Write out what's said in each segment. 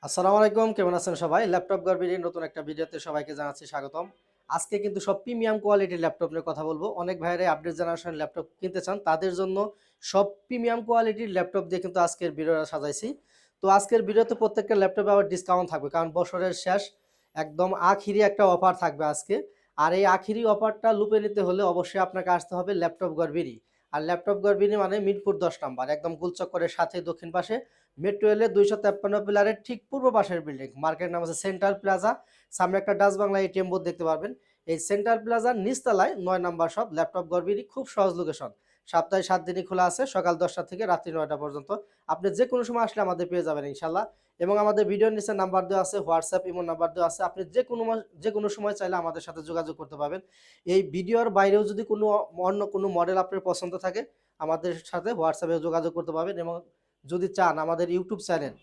আসসালামু আলাইকুম, কেমন আছেন সবাই? ল্যাপটপ গর্বের নতুন একটা ভিডিওতে সবাইকে জানাচ্ছি স্বাগতম। আজকে কিন্তু সব প্রিমিয়াম কোয়ালিটির ল্যাপটপ নিয়ে কথা বলবো। অনেক ভাইয়েরাই আপডেট জেনারেশন ল্যাপটপ কিনতে চান, তাদের জন্য সব প্রিমিয়াম কোয়ালিটির ল্যাপটপ দিয়ে কিন্তু আজকের ভিডিওটা সাজাইছি। তো আজকের ভিডিওতে প্রত্যেকটা ল্যাপটপে আবার ডিসকাউন্ট থাকবে, কারণ বছরের শেষ একদম আখিরি একটা অফার থাকবে আজকে। আর এই আখিরি অফারটা লুপে নিতে হলে অবশ্যই আপনাকে আসতে হবে ল্যাপটপ গর্বেরই। আর ল্যাপটপ গর্বেরই মানে মিরপুর 10 নম্বর, একদম গোলচক্করের সাথে দক্ষিণ পাশে মেট্রো রেলের 253 পিলারের ঠিক পূর্ব পাশের বিল্ডিং। মার্কেটের নাম আছে সেন্ট্রাল প্লাজা। সামনে একটা ডাচ বাংলা এটিএম বুথ দেখতে পারবেন। এই সেন্ট্রাল প্লাজার নিচতলায় 9 নম্বর শপ ল্যাপটপ গর্বিনী, খুব সহজ লোকেশন। সপ্তাহে 7 দিনই খোলা আছে, সকাল 10টা থেকে রাত্রি 9টা পর্যন্ত। আপনি যে কোনো সময় আসলে আমাদের পেয়ে যাবেন ইনশাল্লাহ। এবং আমাদের ভিডিওর নিচে নাম্বার দেওয়া আছে, হোয়াটসঅ্যাপ ইমো নাম্বার দেওয়া আছে। আপনি যে কোনো সময় চাইলে আমাদের সাথে যোগাযোগ করতে পারবেন। এই ভিডিওর বাইরেও যদি অন্য কোনো মডেল আপনার পছন্দ থাকে, আমাদের সাথে হোয়াটসঅ্যাপে যোগাযোগ করতে পারবেন। এবং যদি চান আমাদের ইউটিউব চ্যানেল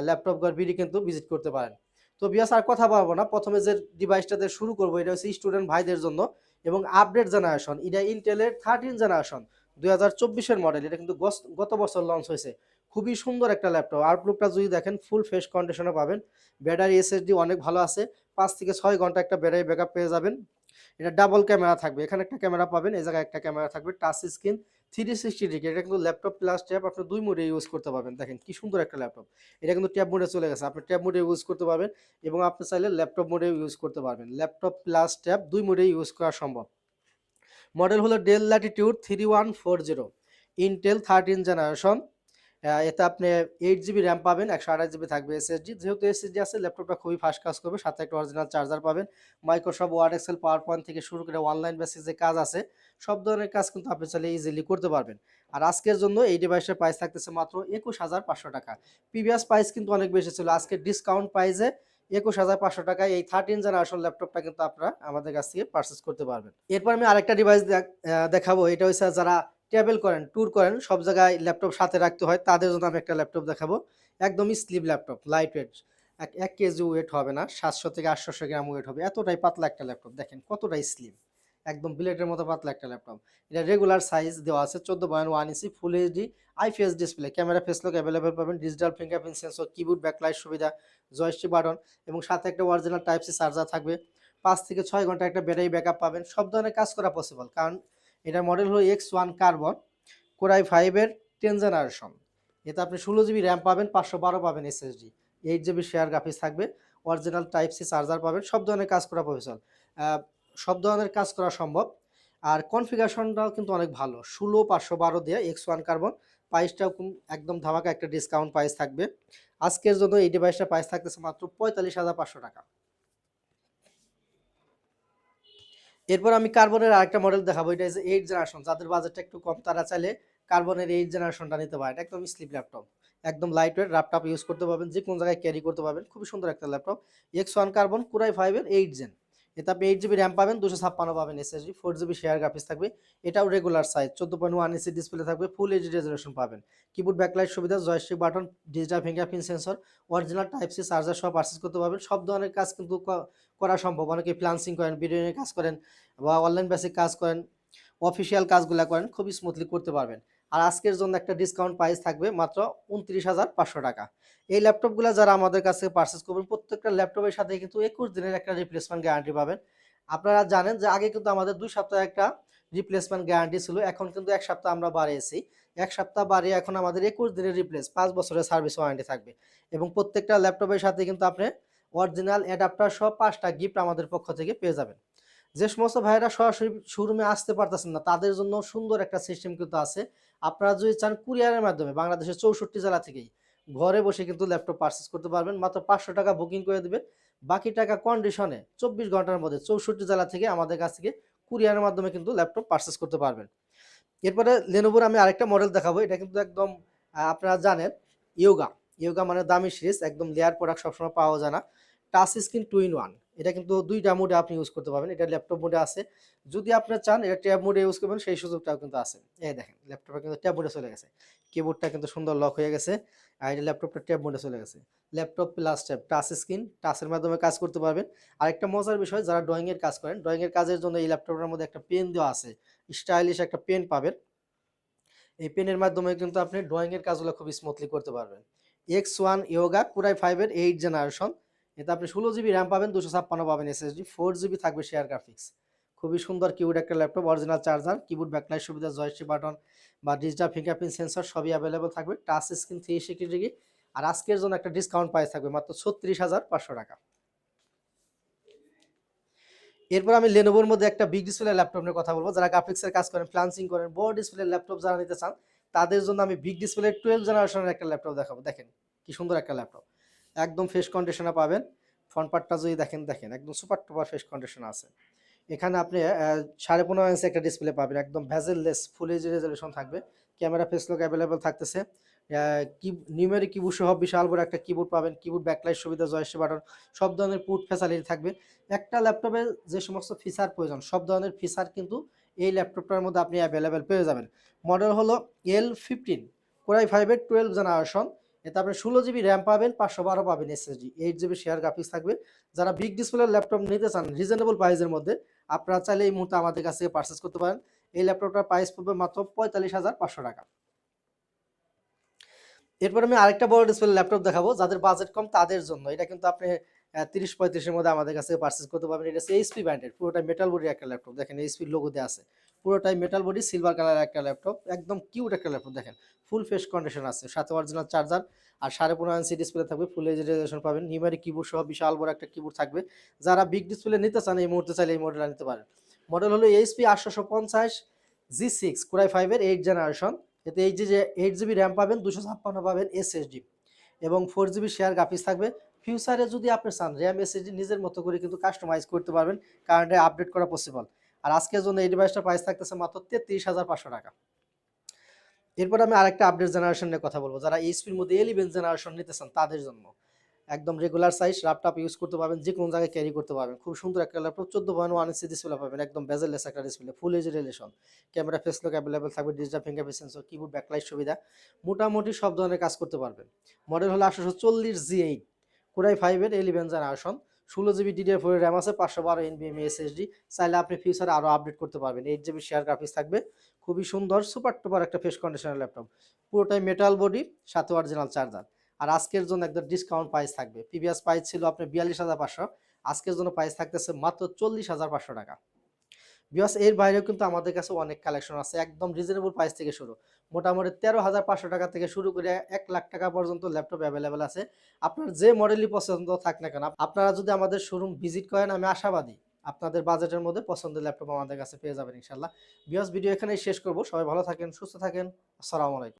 ল্যাপটপ গড়বিডি কিন্তু ভিজিট করতে পারেন। তো বিয়াস আর কথা বলবো না, প্রথমে যে ডিভাইসটাতে শুরু করবো এটা হচ্ছে স্টুডেন্ট ভাইদের জন্য এবং আপডেট জেনারেশন। এটা ইন্টেলের 13 জেনারেশন 2024-এর মডেল। এটা কিন্তু গত বছর লঞ্চ হয়েছে। খুবই সুন্দর একটা ল্যাপটপ। আউটলুকটা যদি দেখেন ফুল ফ্রেশ কন্ডিশনে পাবেন। ব্যাটারি এসএসডি অনেক ভালো আছে, 5 থেকে 6 ঘন্টা একটা ব্যাটারি ব্যাকআপ পেয়ে যাবেন। এটা ডাবল ক্যামেরা থাকবে, এখানে একটা ক্যামেরা পাবেন, এই জায়গায় একটা ক্যামেরা থাকবে, টাচ স্ক্রিন 360 ডিগ্রি। এটা কিন্তু ল্যাপটপ প্লাস ট্যাব আপনি দুই মোডে ইউজ করতে পারবেন। দেখেন কি সুন্দর একটা ল্যাপটপ। এটা কিন্তু ট্যাব মোডে চলে গেছে, আপনি ট্যাব মোডে ইউজ করতে পারবেন এবং আপনি চাইলে ল্যাপটপ মোডে ইউজ করতে পারবেন। ল্যাপটপ প্লাস ট্যাব দুই মোডে ইউজ করা সম্ভব। মডেল হলো ডেল ল্যাটিটিউড 3140, ইন্টেল 13 জেনারেশন। এতে আপনি 8 জিবি র্যাম পাবেন, 128 জিবি থাকবে এসএসডি। যেহেতু এসএসডি আছে, ল্যাপটপটা খুবই ফাস্ট কাজ করবে, সাথে একটা অরিজিনাল চার্জার পাবেন। Microsoft Word, Excel, PowerPoint থেকে শুরু করে অনলাইন বেসিস যে কাজ আছে, সব ধরনের কাজ কিন্তু আপনি চাইলে ইজিলি করতে পারবেন। আর আজকের জন্য এই ডিভাইসের প্রাইস থাকতেছে মাত্র 21,500 টাকা। প্রিভিয়াস প্রাইস কিন্তু অনেক বেশি ছিল, আজকে ডিসকাউন্ট প্রাইসে 21,500 টাকায় এই 13 জেনারেশন ল্যাপটপটা কিন্তু আপনারা আমাদের কাছ থেকে পারচেস করতে পারবেন। এরপর আমি আরেকটা ডিভাইস দেখাবো। এটা হচ্ছে যারা ট্রাভেল করেন, ট্যুর করেন, সব জায়গায় ল্যাপটপ সাথে রাখতে হয়, তাদের জন্য আমি একটা ল্যাপটপ দেখাবো। একদমই slim laptop, light weight. 1 KG weight হবে না, 700 থেকে 800 গ্রাম ওয়েট হবে, এতটাই পাতলা একটা ল্যাপটপ। দেখেন কতটাই স্লিম, একদম বিলেটের মতো পাতলা একটা ল্যাপটপ। এটা রেগুলার সাইজ দেওয়া আছে, 14.1 inch full HD IPS display, camera face lock available পাবেন, digital fingerprint sensor, keyboard backlight সুবিধা, জয়স্টিক বাটন এবং সাথে একটা অরিজিনাল টাইপ সি চার্জার থাকবে। 5 থেকে 6 ঘন্টা একটা ব্যাটারি ব্যাকআপ পাবেন। সব ধরনের কাজ করা পসিবল, কারণ এটার মডেল হলো X1 কার্বন, কোরাই 5-এর 10 জেনারেশন। এতে আপনি 16 জিবি র্যাম পাবেন, 512 পাবেন এসএসডি, 8 জিবি শেয়ার গ্রাফিক্স থাকবে, অরিজিনাল টাইপ সি চার্জার পাবেন। সব ধরনের কাজ করা প্রফেশনাল, সব ধরনের কাজ করা সম্ভব। আর কনফিগারেশনটাও কিন্তু অনেক ভালো, 16 512 দিয়ে X1 কার্বন। প্রাইসটাও একদম ধামাকা একটা ডিসকাউন্ট প্রাইস থাকবে। আজকের জন্য এই ডিভাইসটার প্রাইস থাকতেছে মাত্র 45,500 টাকা। এরপর আমি কার্বনের আরেকটা মডেল দেখাবো। এটা হচ্ছে 8 জেনারেশন। যাদের বাজেটটা একটু কম তারা চাইলে কার্বনের 8 জেনারেশনটা নিতে পারেন। একদম স্লিপ ল্যাপটপ, একদম লাইট ওয়েট, ল্যাপটপ ইউজ করতে পারবেন, যে কোনো জায়গায় ক্যারি করতে পারবেন। খুবই সুন্দর একটা ল্যাপটপ। X1 কার্বন কোরাই 5-এর 8 জেন। এতে আপনি 8 জিবি র্যাম পাবেন, 256 পাবেন এসএসডি, 4 জিবি শেয়ার গ্রাফিক্স থাকবে। এটাও রেগুলার সাইজ, 14.1 ইঞ্চি ডিসপ্লে থাকবে, ফুল এইচডি রেজোলিউশন পাবেন। কিবোর্ড ব্যাকলাইট সুবিধা, joystick button, digital fingerprint sensor, original type C charger সহ পারচেজ করতে পারবেন। সব ধরনের কাজ কিন্তু করা সম্ভব। অনেকে ফ্রিল্যান্সিং করেন, ভিডিও নিয়ে কাজ করেন বা অনলাইন বেসিক কাজ করেন, অফিসিয়াল কাজগুলো করেন, খুবই স্মুথলি করতে পারবেন। আর আজকের জন্য একটা ডিসকাউন্ট প্রাইস থাকবে মাত্র 29,500 টাকা। এই ল্যাপটপগুলো যারা আমাদের কাছ থেকে পারচেস করবেন, প্রত্যেকটা ল্যাপটপের সাথে কিন্তু 21 দিনের একটা রিপ্লেসমেন্ট গ্যারান্টি পাবেন। আপনারা জানেন যে আগে কিন্তু আমাদের 2 সপ্তাহের একটা রিপ্লেসমেন্ট গ্যারান্টি ছিল, এখন কিন্তু 1 সপ্তাহ আমরা বাড়িয়েছি। 1 সপ্তাহ বাড়িয়ে এখন আমাদের 21 দিনের রিপ্লেস, 5 বছরের সার্ভিস ওয়ারেন্টি থাকবে। এবং প্রত্যেকটা ল্যাপটপের সাথে কিন্তু আপনি অরিজিনাল অ্যাডাপ্টার সহ 5টা গিফট আমাদের পক্ষ থেকে পেয়ে যাবেন। যে সমস্ত ভাইয়েরা সরাসরি শোরুমে আসতে পারতেছেন না, তাদের জন্য সুন্দর একটা সিস্টেম কিন্তু আছে। আপনারা যদি চান কুরিয়ারের মাধ্যমে বাংলাদেশের 64 জেলা থেকেই ঘরে বসে কিন্তু ল্যাপটপ পারচেস করতে পারবেন। মাত্র 500 টাকা বুকিং করে দিবেন, বাকি টাকা কন্ডিশনে 24 ঘন্টার মধ্যে 64 জেলা থেকে আমাদের কাছ থেকে কুরিয়ারের মাধ্যমে কিন্তু ল্যাপটপ পারচেস করতে পারবেন। এরপরে লেনোভোর আমি আরেকটা মডেল দেখাবো। এটা কিন্তু একদম আপনারা জানেন ইয়োগা। ইয়োগা মানে দামি সিরিজ, একদম লেয়ার প্রোডাক্ট সবসময় পাওয়া যায় না। Touch screen 2-in-1। এটা কিন্তু দুইটা মোডে আপনি ইউজ করতে পারবেন। এটা ল্যাপটপ মোডে আছে, যদি আপনি চান এটা ট্যাব মোডে ইউজ করবেন সেই সুযোগটাও কিন্তু আছে। এই দেখেন ল্যাপটপটা কিন্তু ট্যাব মোডে চলে গেছে, কিবোর্ডটা কিন্তু সুন্দর লক হয়ে গেছে, আর এটা ল্যাপটপটা ট্যাব মোডে চলে গেছে। Laptop plus tab, touch screen, টাচের মাধ্যমে কাজ করতে পারবেন। আরেকটা মজার বিষয়, যারা ড্রয়িং এর কাজ করেন, ড্রয়িং এর কাজের জন্য এই ল্যাপটপের মধ্যে একটা পেন দেওয়া আছে, স্টাইলিশ একটা পেন পাবেন। এই পেনের মাধ্যমে কিন্তু আপনি ড্রয়িং এর কাজগুলো খুব স্মুথলি করতে পারবেন। X1 ইয়োগা কোরাই 5 এর 8 জেনারেশন। এতে আপনি 16 জিবি র্যাম পাবেন, 256 পাবেন এসএসডি, 4 জিবি থাকবে শেয়ার গ্রাফিক্স। খুবই সুন্দর কিউট একটা laptop, original charger, keyboard backlight সুবিধা, জয়স্টিক বাটন বা ডিজিটাল ফিঙ্গারপ্রিন্ট সেন্সর সবই অ্যাভেলেবল থাকবে। Touch screen 360 degree. আর আজকের জন্য একটা ডিসকাউন্ট প্রাইস থাকবে মাত্র 36,500 টাকা। এরপর আমি লেনোভোর মধ্যে একটা বিগ ডিসপ্লে ল্যাপটপ নিয়ে কথা বলবো। যারা গ্রাফিক্সের কাজ করেন, ফ্লান্সিং করেন, বড় ডিসপ্লে ল্যাপটপ যারা নিতে চান, তাদের জন্য আমি বিগ ডিসপ্লে 12 জেনারেশনের একটা ল্যাপটপ দেখাবো। দেখেন কি সুন্দর একটা ল্যাপটপ, একদম ফ্রেশ কন্ডিশনে পাবেন। ফ্রন্ট পার্টটা যদি দেখেন, দেখেন একদম সুপার টুপার ফ্রেশ কন্ডিশন আছে। এখানে আপনি 15.5 ইঞ্চি একটা ডিসপ্লে পাবেন, একদম ভেজেললেস ফুল এইচডি রেজলিউশন থাকবে। ক্যামেরা ফেস লক অ্যাভেলেবল থাকতেছে। নিউমেরিক কিবোর্ড সহ বিশাল বড় একটা কিবোর্ড পাবেন, কিবোর্ড ব্যাকলাইট সুবিধা, জয়স্টিক বাটন, সব ধরনের পুট ফ্যাসিলিটি থাকবে। একটা ল্যাপটপে যে সমস্ত ফিচার প্রয়োজন সব ধরনের ফিচার কিন্তু এই ল্যাপটপটার মধ্যে আপনি অ্যাভেলেবেল পেয়ে যাবেন। মডেল হলো L15 কোরাই 5 এর 12 জেনারেশন। এতে আপনি 16 জিবি র্যাম পাবেন, 512 পাবেন এসএসডি, 8 জিবি শেয়ার গ্রাফিক্স থাকবে। যারা বিগ ডিসপ্লের ল্যাপটপ নিতে চান রিজনেবল প্রাইসের মধ্যে, আপনারা চাইলে এই মুহূর্তে আমাদের কাছ থেকে পারচেস করতে পারেন। এই ল্যাপটপটার প্রাইস পড়বে মাত্র 45,500 টাকা। এরপর আমি আরেকটা বড় ডিসপ্লে ল্যাপটপ দেখাবো যাদের বাজেট কম তাদের জন্য। এটা কিন্তু আপনি 30-35 এর মধ্যে আমাদের কাছে পারচেস করতে পারবেন। এটা হচ্ছে এইচপি ব্র্যান্ডের, পুরোটাই মেটাল বডির একটা ল্যাপটপ। দেখেন এইচপি লোগো দেওয়া আছে, পুরোটাই মেটাল বডি, সিলভার কালারের একটা ল্যাপটপ, একদম কিউট একটা ল্যাপটপ। দেখেন ফুল ফ্রেশ কন্ডিশন আছে, সাথে অরিজিনাল চার্জার আর 15.5 ইঞ্চি ডিসপ্লে থাকবে, ফুল এইচডি রেজোলিউশন পাবেন, নিউমেরিক কিবোর্ড সহ বিশাল বড় একটা কিবোর্ড থাকবে। যারা বিগ ডিসপ্লে নিতে চান এই মুহূর্তে চাইলে এই মডেলটা নিতে পারেন। মডেল হলো এইচপি 850 G6 কোরাই 5 এর 8 জেনারেশন। এতে 8 জিবি র্যাম পাবেন, 256 পাবেন এসএসডি এবং 4 জিবি শেয়ার গ্রাফিক্স থাকবে। ফিউচারে যদি আপনি চান র্যাম এসএসডি নিজের মতো করে কিন্তু কাস্টমাইজ করতে পারবেন, কারেন্টে আপডেট করা পসিবল। আর আজকের জন্য এই ডিভাইসটার প্রাইস থাকতেছে মাত্র 33,500 টাকা। এরপর আমি আরেকটা আপডেট জেনারেশন নিয়ে কথা বলবো। যারা এইচপির মধ্যে 11 জেনারেশন নিতে চান তাদের জন্য একদম রেগুলার সাইজ ল্যাপটপ ইউজ করতে পারবেন, যে কোনো জায়গায় ক্যারি করতে পারবেন। খুব সুন্দর একটা ল্যাপটপ, 14.1 ইঞ্চি ডিসপ্লে পাবেন, একদম বেজেললেস একটা display, full HD resolution, camera face lock available থাকবে, digital fingerprint sensor, keyboard backlight সুবিধা, মোটামুটি সব ধরনের কাজ করতে পারবেন। মডেল হলো 840 G8 কোরাই 5 এর 11 জেনারেশন। 16 জিবি DDR4 র্যাম আছে, 512 NVMe SSD। চাইলে আপনি ফিউচারে আরও আপডেট করতে পারবেন। 8 জিবি শেয়ার গ্রাফিক্স থাকবে। খুবই সুন্দর সুপার টুপার একটা ফ্রেশ কন্ডিশনের ল্যাপটপ, পুরোটাই মেটাল বডি, সাথে অরিজিনাল চার্জার। আর আজকের জন্য একদম ডিসকাউন্ট প্রাইস থাকবে। প্রিভিয়াস প্রাইস ছিল আপনার 42,500, আজকের জন্য প্রাইস থাকতেছে মাত্র 40,500 টাকা। বিকজ এর বাইরেও কিন্তু আমাদের কাছে অনেক কালেকশন আছে, একদম রিজনেবল প্রাইস থেকে শুরু, মোটামুটি 13,500 টাকা থেকে শুরু করে 1 লাখ টাকা পর্যন্ত ল্যাপটপ অ্যাভেলেবেল আছে। আপনার যে মডেলই পছন্দ থাক না কেন, আপনারা যদি আমাদের শোরুম ভিজিট করেন, আমি আশাবাদী আপনাদের বাজেটের মধ্যে পছন্দের ল্যাপটপ আমাদের কাছে পেয়ে যাবেন ইনশাল্লাহ। বিকজ ভিডিও এখানেই শেষ করব। সবাই ভালো থাকেন, সুস্থ থাকেন। আসসালামু আলাইকুম।